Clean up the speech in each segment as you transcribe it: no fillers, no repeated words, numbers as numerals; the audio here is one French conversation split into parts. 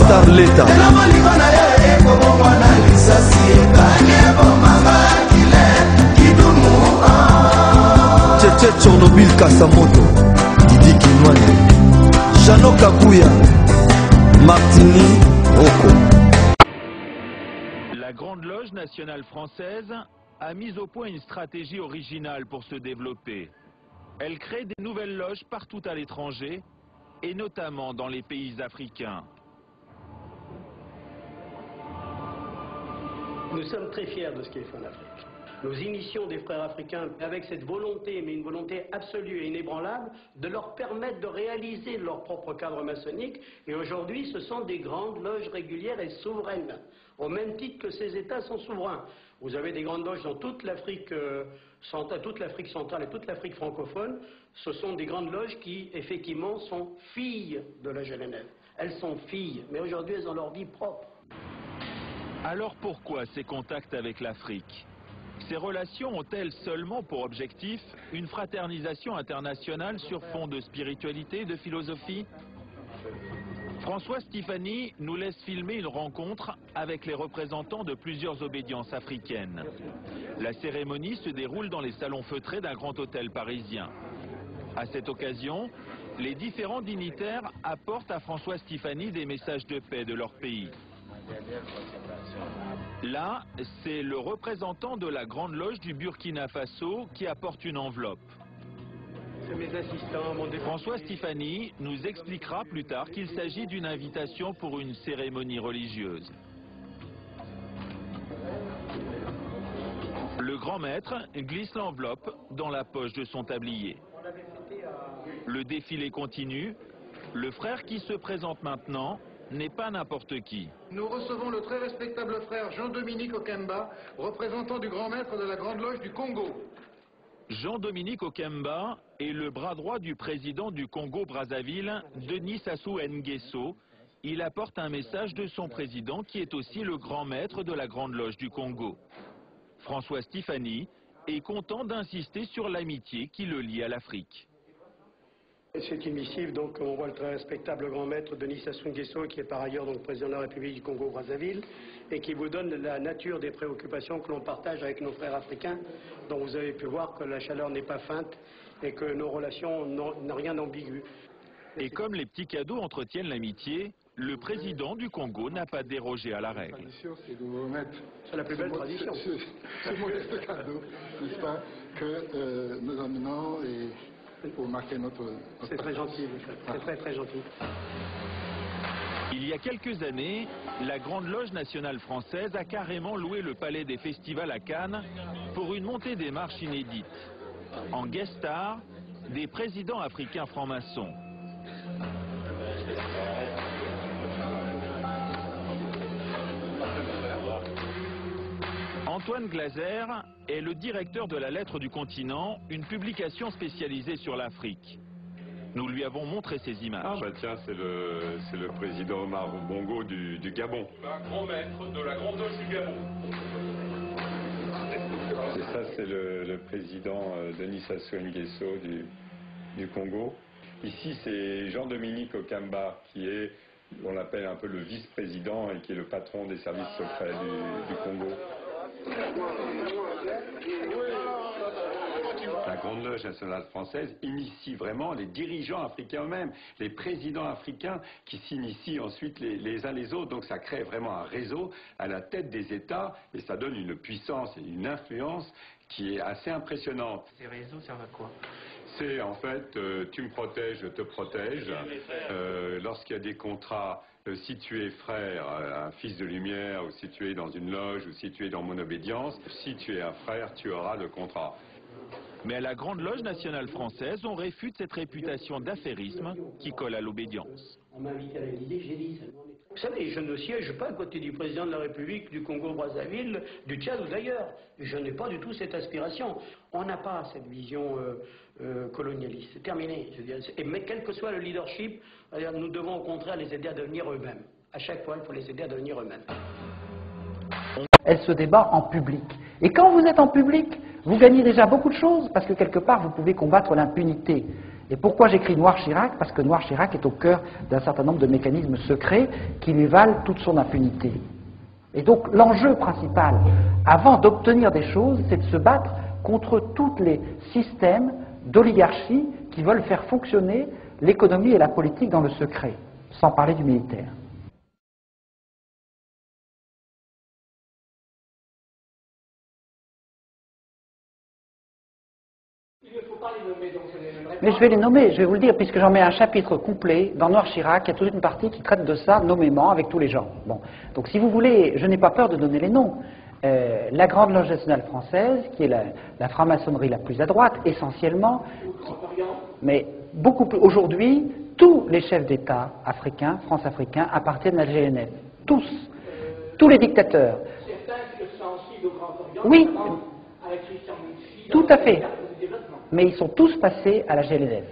Starleta Tchétché Tchernobyl Kasamoto Didi Kinwane Jano Kabuya Martini Rocco. La Grande Loge nationale française a mis au point une stratégie originale pour se développer. Elle crée des nouvelles loges partout à l'étranger, et notamment dans les pays africains. Nous sommes très fiers de ce qui est fait en Afrique. Nous initions des frères africains avec cette volonté, mais une volonté absolue et inébranlable, de leur permettre de réaliser leur propre cadre maçonnique. Et aujourd'hui, ce sont des grandes loges régulières et souveraines, au même titre que ces États sont souverains. Vous avez des grandes loges dans toute l'Afrique centrale et toute l'Afrique francophone. Ce sont des grandes loges qui, effectivement, sont filles de la GLNF. Elles sont filles, mais aujourd'hui, elles ont leur vie propre. Alors pourquoi ces contacts avec l'Afrique? Ces relations ont-elles seulement pour objectif une fraternisation internationale sur fond de spiritualité et de philosophie? François Stéphanie nous laisse filmer une rencontre avec les représentants de plusieurs obédiences africaines. La cérémonie se déroule dans les salons feutrés d'un grand hôtel parisien. À cette occasion, les différents dignitaires apportent à François Stéphanie des messages de paix de leur pays. Là, c'est le représentant de la Grande Loge du Burkina Faso qui apporte une enveloppe. Mes assistants, François Stéphanie nous expliquera plus tard qu'il s'agit d'une invitation pour une cérémonie religieuse. Le grand maître glisse l'enveloppe dans la poche de son tablier. Le défilé continue. Le frère qui se présente maintenant n'est pas n'importe qui. Nous recevons le très respectable frère Jean-Dominique Okemba, représentant du grand maître de la Grande Loge du Congo. Jean-Dominique Okemba est le bras droit du président du Congo-Brazzaville, Denis Sassou Nguesso. Il apporte un message de son président qui est aussi le grand maître de la Grande Loge du Congo. François Stéphanie est content d'insister sur l'amitié qui le lie à l'Afrique. C'est une missive, donc on voit le très respectable grand maître Denis Sassou Nguesso, qui est par ailleurs donc président de la République du Congo-Brazzaville, et qui vous donne la nature des préoccupations que l'on partage avec nos frères africains, dont vous avez pu voir que la chaleur n'est pas feinte et que nos relations n'ont rien d'ambigu. Et comme les petits cadeaux entretiennent l'amitié, le président du Congo n'a pas dérogé à la règle. C'est la plus belle tradition. C'est modeste cadeau, n'est-ce pas, que nous amenons pour marquer notre... C'est très gentil, c'est très très gentil. Il y a quelques années, la Grande Loge nationale française a carrément loué le palais des festivals à Cannes pour une montée des marches inédite. En guest star, des présidents africains francs-maçons. Antoine Glaser est le directeur de la Lettre du Continent, une publication spécialisée sur l'Afrique. Nous lui avons montré ces images. Ah bah tiens, c'est le président Omar Bongo du Gabon. Le grand maître de la Grande Loge du Gabon. Et ça, c'est le président Denis Sassou Nguesso du Congo. Ici, c'est Jean-Dominique Okemba, qui est, on l'appelle un peu le vice-président et qui est le patron des services secrets du Congo. La Grande Loge nationale française initie vraiment les dirigeants africains eux-mêmes, les présidents africains qui s'initient ensuite les uns les autres. Donc ça crée vraiment un réseau à la tête des États et ça donne une puissance et une influence qui est assez impressionnante. Ces réseaux servent à quoi? C'est en fait, tu me protèges, je te protège. Lorsqu'il y a des contrats, si tu es frère, un fils de lumière, ou si tu es dans une loge, ou si tu es dans mon obédience, si tu es un frère, tu auras le contrat. Mais à la Grande Loge nationale française, on réfute cette réputation d'affairisme qui colle à l'obédience. On m'a invité à l'Élysée, j'ai dit... Vous savez, je ne siège pas à côté du président de la République du Congo-Brazzaville, du Tchad ou d'ailleurs. Je n'ai pas du tout cette aspiration. On n'a pas cette vision colonialiste. C'est terminé. Je veux dire, mais quel que soit le leadership, nous devons au contraire les aider à devenir eux-mêmes. À chaque fois, il faut les aider à devenir eux-mêmes. Elle se débat en public. Et quand vous êtes en public, Vous gagnez déjà beaucoup de choses parce que quelque part vous pouvez combattre l'impunité. Et pourquoi j'écris Noir Chirac? Parce que Noir Chirac est au cœur d'un certain nombre de mécanismes secrets qui lui valent toute son impunité. Et donc l'enjeu principal, avant d'obtenir des choses, c'est de se battre contre tous les systèmes d'oligarchie qui veulent faire fonctionner l'économie et la politique dans le secret, sans parler du militaire. Mais je vais les nommer, je vais vous le dire, puisque j'en mets un chapitre complet dans Noir Chirac, il y a toute une partie qui traite de ça nommément avec tous les gens. Bon. Donc si vous voulez, je n'ai pas peur de donner les noms. La Grande Loge nationale française, qui est la franc-maçonnerie la plus à droite, essentiellement, mais beaucoup plus. Aujourd'hui, tous les chefs d'État africains, france-africains, appartiennent à la GNF. Tous. Tous les dictateurs. Certains qui sont sensibles au Grand Orient, oui, avec Christian Moussy, tout à fait. Mais ils sont tous passés à la GNF.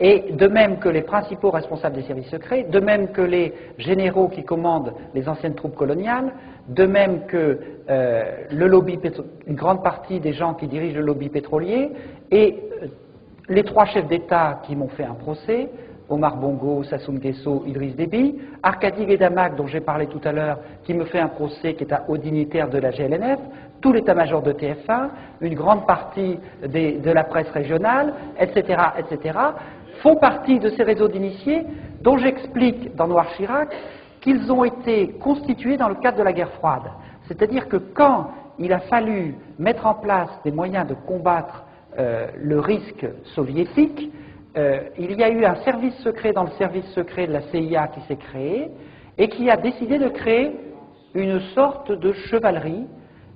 Et de même que les principaux responsables des services secrets, de même que les généraux qui commandent les anciennes troupes coloniales, de même que le lobby une grande partie des gens qui dirigent le lobby pétrolier, et les trois chefs d'État qui m'ont fait un procès, Omar Bongo, Sassou Nguesso, Idriss Déby, Arkady Guédamac, dont j'ai parlé tout à l'heure, qui me fait un procès qui est un haut dignitaire de la GLNF, tout l'état-major de TF1, une grande partie de la presse régionale, etc., etc., font partie de ces réseaux d'initiés dont j'explique dans Noir Chirac qu'ils ont été constitués dans le cadre de la guerre froide. C'est-à-dire que quand il a fallu mettre en place des moyens de combattre le risque soviétique, il y a eu un service secret dans le service secret de la CIA qui s'est créé et qui a décidé de créer une sorte de chevalerie.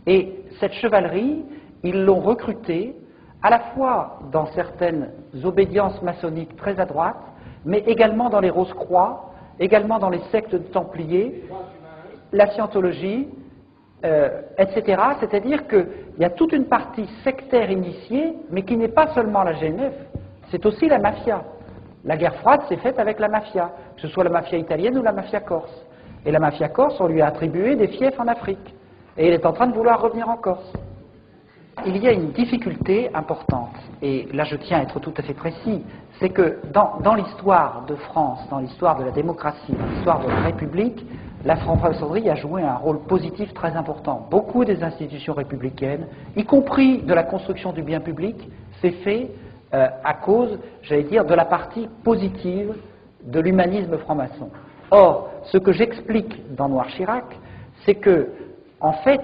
Et cette chevalerie, ils l'ont recrutée à la fois dans certaines obédiences maçonniques très à droite, mais également dans les Rose-Croix, également dans les sectes de Templiers, la scientologie, etc. C'est-à-dire qu'il y a toute une partie sectaire initiée, mais qui n'est pas seulement la GNF, c'est aussi la mafia. La guerre froide s'est faite avec la mafia, que ce soit la mafia italienne ou la mafia corse. Et la mafia corse, on lui a attribué des fiefs en Afrique. Et il est en train de vouloir revenir en Corse. Il y a une difficulté importante, et là je tiens à être tout à fait précis, c'est que dans l'histoire de France, dans l'histoire de la démocratie, dans l'histoire de la République, la franc-maçonnerie a joué un rôle positif très important. Beaucoup des institutions républicaines, y compris de la construction du bien public, s'est fait à cause, j'allais dire, de la partie positive de l'humanisme franc-maçon. Or, ce que j'explique dans Noir Chirac, c'est que, en fait,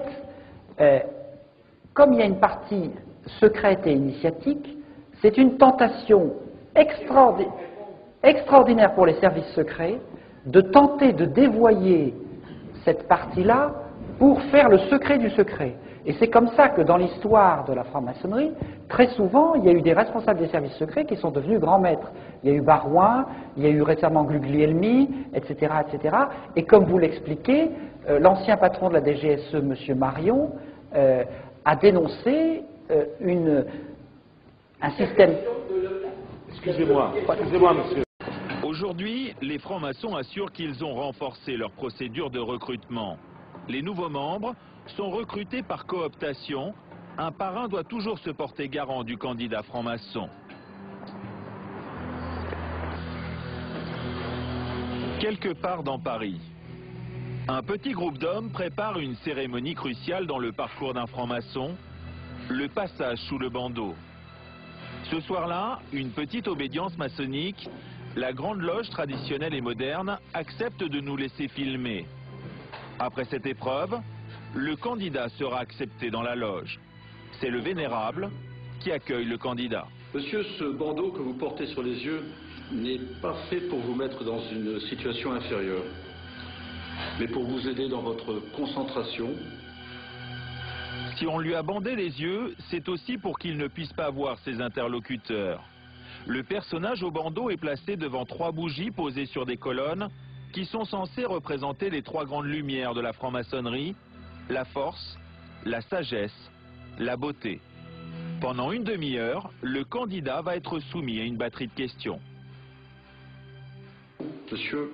comme il y a une partie secrète et initiatique, c'est une tentation extraordinaire pour les services secrets de tenter de dévoyer cette partie-là pour faire le secret du secret. Et c'est comme ça que dans l'histoire de la franc-maçonnerie, très souvent, il y a eu des responsables des services secrets qui sont devenus grands maîtres. Il y a eu Barouin, il y a eu récemment Guglielmi, etc., etc. Et comme vous l'expliquez, l'ancien patron de la DGSE, M. Marion, a dénoncé un système... Excusez-moi, monsieur. Aujourd'hui, les francs-maçons assurent qu'ils ont renforcé leur procédure de recrutement. Les nouveaux membres sont recrutés par cooptation. Un parrain doit toujours se porter garant du candidat franc-maçon. Quelque part dans Paris, un petit groupe d'hommes prépare une cérémonie cruciale dans le parcours d'un franc-maçon, le passage sous le bandeau. Ce soir-là, une petite obédience maçonnique, la Grande Loge traditionnelle et moderne, accepte de nous laisser filmer. Après cette épreuve, le candidat sera accepté dans la loge. C'est le vénérable qui accueille le candidat. Monsieur, ce bandeau que vous portez sur les yeux n'est pas fait pour vous mettre dans une situation inférieure, mais pour vous aider dans votre concentration. Si on lui a bandé les yeux, c'est aussi pour qu'il ne puisse pas voir ses interlocuteurs. Le personnage au bandeau est placé devant 3 bougies posées sur des colonnes qui sont censées représenter les 3 grandes lumières de la franc-maçonnerie, la force, la sagesse, la beauté. Pendant une demi-heure, le candidat va être soumis à une batterie de questions. Monsieur,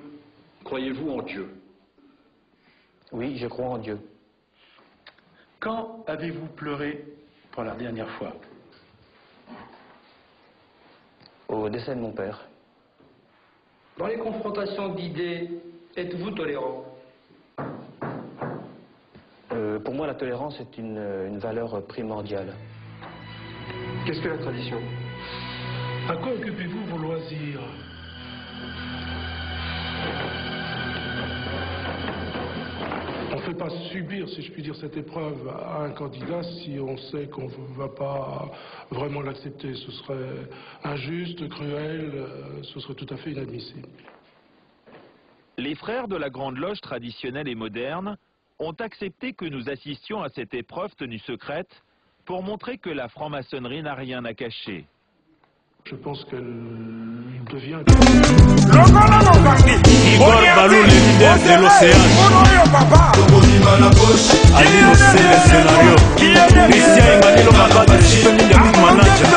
croyez-vous en Dieu? Oui, je crois en Dieu. Quand avez-vous pleuré pour la dernière fois? Au décès de mon père. Dans les confrontations d'idées, êtes-vous tolérant? Pour moi, la tolérance est une valeur primordiale. Qu'est-ce que la tradition? À quoi occupez-vous vos loisirs? On ne fait pas subir, si je puis dire, cette épreuve à un candidat si on sait qu'on ne va pas vraiment l'accepter. Ce serait injuste, cruel, ce serait tout à fait inadmissible. Les frères de la Grande Loge traditionnelle et moderne ont accepté que nous assistions à cette épreuve tenue secrète pour montrer que la franc-maçonnerie n'a rien à cacher. Je pense qu'elle devient... Igor Balou, le leader de l'océan. Alino c'est le scénario. Christian Emmanuel Makata, chief media manager.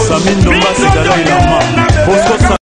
Samin Noma, c'est Dalai Lama. Bosco